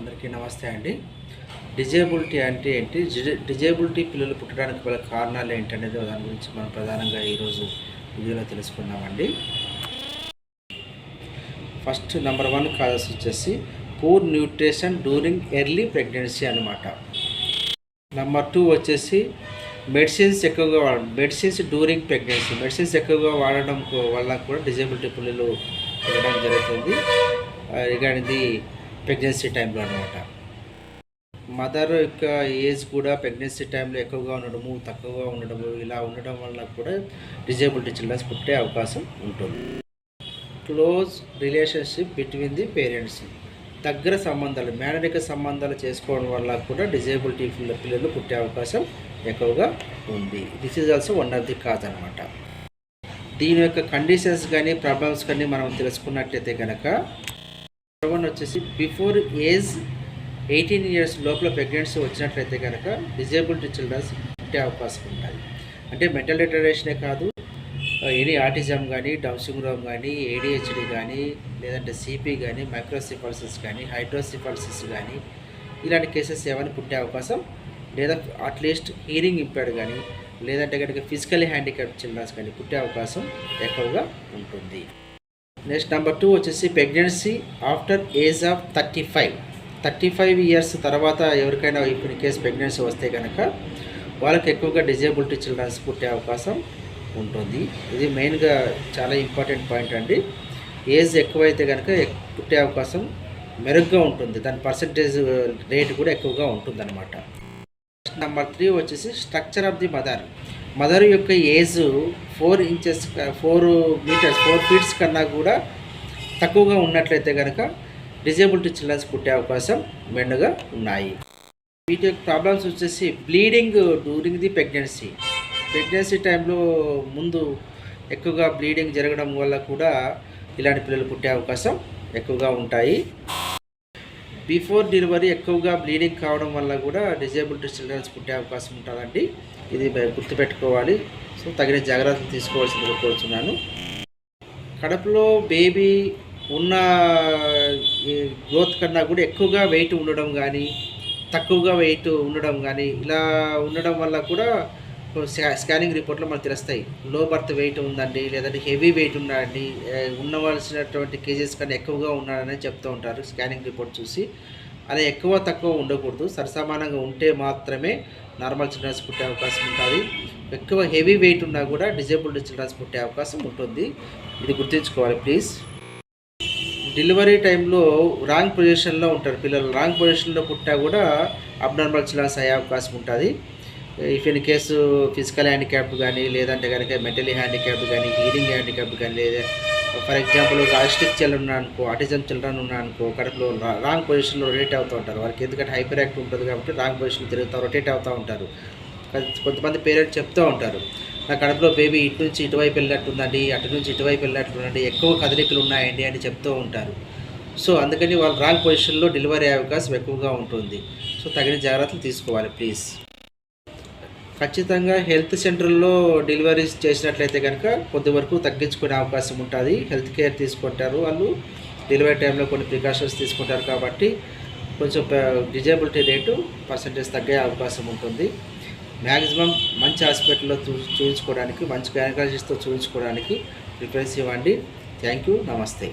అందరికీ నమస్తే అండి. డిజేబిలిటీ అంటే ఏంటి? డిజేబిలిటీ పిల్లలు పుట్టడానికి గల కారణాలు ఏంటనేది దాని గురించి మనం ప్రధానంగా ఈరోజు వీడియోలో తెలుసుకుందామండి. ఫస్ట్ నెంబర్ 1 కాజెస్ వచ్చేసి poor nutrition during early pregnancy అనమాట. నెంబర్ 2 వచ్చేసి మెడిసిన్స్ ఎక్కువగా మెడిసిన్స్ డ్యూరింగ్ ప్రెగ్నెన్సీ. మెడిసిన్స్ ఎక్కువగా వాడడం వల్ల కూడా డిజేబిలిటీ పిల్లలు పుట్టడం జరుగుతుంది. రిగార్డింగ్ ది ప్రెగ్నెన్సీ టైంలో అనమాట. మదర్ యొక్క ఏజ్ కూడా ప్రెగ్నెన్సీ టైంలో ఎక్కువగా ఉండడము, తక్కువగా ఉండడము, ఇలా ఉండడం వల్ల కూడా డిజేబిలిటీ చిల్డ్రన్స్ పుట్టే అవకాశం ఉంటుంది. Close relationship between the parents, దగ్గర సంబంధాలు, మేనరిక సంబంధాలు చేసుకోవడం వల్ల కూడా డిజేబిలిటీ పిల్లలు పుట్టే అవకాశం ఎక్కువగా ఉంది. This is also one of the cause అనమాట. దీని యొక్క కండిషన్స్ కానీ ప్రాబ్లమ్స్ కానీ మనం తెలుసుకున్నట్లయితే కనుక వచ్చేసి బిఫోర్ ఏజ్ 18 years లోపల ప్రెగ్నెన్సీ వచ్చినట్లయితే కనుక డిజేబిలిటీ చిల్డ్రన్స్ పుట్టే అవకాశం ఉంటుంది. అంటే మెంటల్ రిటార్డేషనే కాదు, ఎనీ ఆటిజం కానీ, డౌన్ సిండ్రోమ్ కానీ, ఏడిహెచ్డి కానీ, లేదంటే సిపి కానీ, మైక్రోసిఫాలసిస్ కానీ, హైడ్రోసిఫాలసిస్ కానీ, ఇలాంటి కేసెస్ ఏమైనా పుట్టే అవకాశం, లేదా అట్లీస్ట్ హీరింగ్ ఇంపైర్డ్ కానీ, లేదంటే కనుక ఫిజికల్లీ హ్యాండిక్యాప్డ్ చిల్డ్రన్స్ కానీ పుట్టే అవకాశం ఎక్కువగా ఉంటుంది. నెక్స్ట్ నెంబర్ 2 వచ్చేసి pregnancy after age of 35 years తర్వాత ఎవరికైనా ఇప్పుడు కేసు ప్రెగ్నెన్సీ వస్తే కనుక వాళ్ళకి ఎక్కువగా డిజేబిలిటీ చిల్డ్రన్స్ పుట్టే అవకాశం ఉంటుంది. ఇది మెయిన్గా చాలా ఇంపార్టెంట్ పాయింట్ అండి. ఏజ్ ఎక్కువైతే కనుక పుట్టే అవకాశం మెరుగ్గా ఉంటుంది, దాని పర్సంటేజ్ రేట్ కూడా ఎక్కువగా ఉంటుంది అనమాట. నెంబర్ 3 వచ్చేసి స్ట్రక్చర్ ఆఫ్ ది మదర్ యొక్క ఏజ్ 4 feet కన్నా కూడా తక్కువగా ఉన్నట్లయితే కనుక డిజేబిలిటీ చిల్డ్రన్స్ పుట్టే అవకాశం మెండుగా ఉన్నాయి. వీటి యొక్క ప్రాబ్లమ్స్ వచ్చేసి బ్లీడింగ్ డ్యూరింగ్ ది ప్రెగ్నెన్సీ టైంలో ముందు ఎక్కువగా బ్లీడింగ్ జరగడం వల్ల కూడా ఇలాంటి పిల్లలు పుట్టే అవకాశం ఎక్కువగా ఉంటాయి. బిఫోర్ డెలివరీ ఎక్కువగా బ్లీడింగ్ కావడం వల్ల కూడా డిజేబిలిటీ చిల్డ్రన్స్ పుట్టే అవకాశం ఉంటుందండి. ఇది గుర్తుపెట్టుకోవాలి. సో తగిన జాగ్రత్తలు తీసుకోవాల్సిందిగా కోరుతున్నాను. కడుపులో బేబీ ఉన్న గ్రోత్ కన్నా కూడా ఎక్కువగా వెయిట్ ఉండడం కానీ, తక్కువగా వెయిట్ ఉండడం కానీ, ఇలా ఉండడం వల్ల కూడా స్కానింగ్ రిపోర్ట్లో మనకు తెలుస్తాయి. లో బర్త్ వెయిట్ ఉందండి, లేదంటే హెవీ వెయిట్ ఉన్నాడండి, ఉండవలసినటువంటి కేజెస్ కన్నా ఎక్కువగా ఉన్నాడని చెప్తూ ఉంటారు స్కానింగ్ రిపోర్ట్ చూసి. అలా ఎక్కువ తక్కువ ఉండకూడదు, సరసమానంగా ఉంటే మాత్రమే నార్మల్ చిల్డ్రన్స్ పుట్టే అవకాశం ఉంటుంది. ఎక్కువ హెవీ వెయిట్ ఉన్నా కూడా డిజేబిలిటీ చిల్డ్రన్స్ పుట్టే అవకాశం ఉంటుంది. ఇది గుర్తుంచుకోవాలి ప్లీజ్. డెలివరీ టైంలో రాంగ్ పొజిషన్లో ఉంటారు పిల్లలు. రాంగ్ పొజిషన్లో పుట్టా కూడా అబ్నార్మల్ చిల్డ్రన్స్ అయ్యే అవకాశం ఉంటుంది. If in case physical handicapped కానీ, లేదంటే కనుక మెంటలీ హ్యాండిక్యాప్డ్ కానీ, హీరింగ్ హ్యాండిక్యాప్డ్ కానీ, లేదా ఫర్ ఎగ్జాంపుల్ ఆస్టిక్ చిల్డ్రన్ ఉన్నాయనుకో, ఆటిజం చిల్డ్రన్ ఉన్నాయనుకో, కడుపులో రాంగ్ పొజిషన్లో రొటేట్ అవుతూ ఉంటారు. వాళ్ళకి ఎందుకంటే హైపర్ యాక్టివ్ ఉంటుంది కాబట్టి రాంగ్ పొజిషన్లో రొటేట్ అవుతూ ఉంటారు. కొంతమంది పేరెంట్స్ చెప్తూ ఉంటారు, నా కడుపులో బేబీ ఇటు నుంచి ఇటువైపు వెళ్ళినట్టుందండి, అటు నుంచి ఇటువైపు వెళ్ళినట్టుందండి, ఎక్కువ కదలికలు ఉన్నాయండి అని చెప్తూ ఉంటారు. సో అందుకని వాళ్ళు రాంగ్ పొజిషన్లో డెలివరీ అయ్యే అవకాశం ఎక్కువగా ఉంటుంది. సో తగిన జాగ్రత్తలు తీసుకోవాలి ప్లీజ్. ఖచ్చితంగా హెల్త్ సెంటర్లో డెలివరీస్ చేసినట్లయితే కనుక కొంతవరకు తగ్గించుకునే అవకాశం ఉంటుంది. హెల్త్ కేర్ తీసుకుంటారు వాళ్ళు, డెలివరీ టైంలో కొన్ని ప్రికాషన్స్ తీసుకుంటారు కాబట్టి కొంచెం డిజేబిలిటీ రేటు పర్సంటేజ్ తగ్గే అవకాశం ఉంటుంది. మ్యాక్సిమం మంచి హాస్పిటల్లో చూపించుకోవడానికి, మంచి గైనకాలజిస్ట్తో చూపించుకోవడానికి ప్రిఫరెన్స్ ఇవ్వండి. Thank you. నమస్తే.